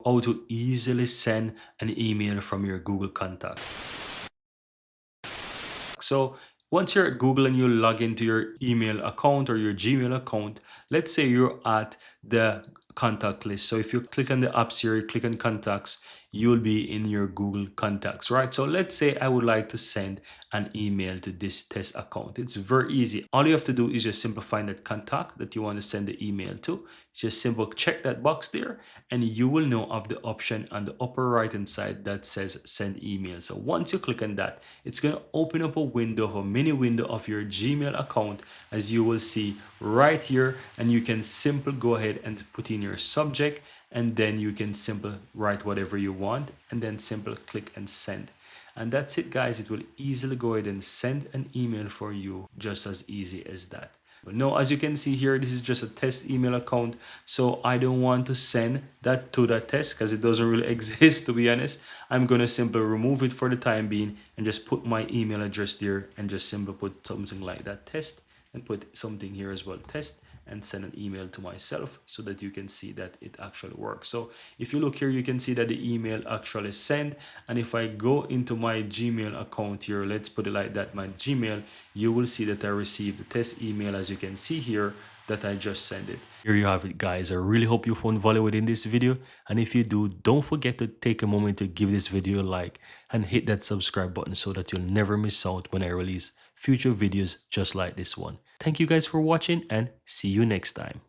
how to easily send an email from your Google contact. So once you're at Google and you log into your email account or your Gmail account, let's say you're at the contact list. So if you click on the apps here, you click on contacts, you'll be in your Google contacts, right? So let's say I would like to send an email to this test account. It's very easy. All you have to do is just simply find that contact that you want to send the email to. Just simple check that box there, and you will know of the option on the upper right hand side that says send email. So once you click on that, it's going to open up a window, a mini window of your Gmail account, as you will see right here, and you can simply go ahead and put in your subject, and then you can simply write whatever you want and then simply click and send. And that's it, guys. It will easily go ahead and send an email for you, just as easy as that. But no, as you can see here, this is just a test email account, so I don't want to send that to that test because it doesn't really exist, to be honest. I'm going to simply remove it for the time being and just put my email address there and just simply put something like that, test, and put something here as well, test, and send an email to myself so that you can see that it actually works. So if you look here, you can see that the email actually sent. And if I go into my Gmail account here, let's put it like that, my Gmail, you will see that I received the test email, as you can see here, that I just sent it. Here you have it, guys. I really hope you found value within this video, and if you do, don't forget to take a moment to give this video a like and hit that subscribe button so that you'll never miss out when I release future videos just like this one. Thank you guys for watching, and see you next time.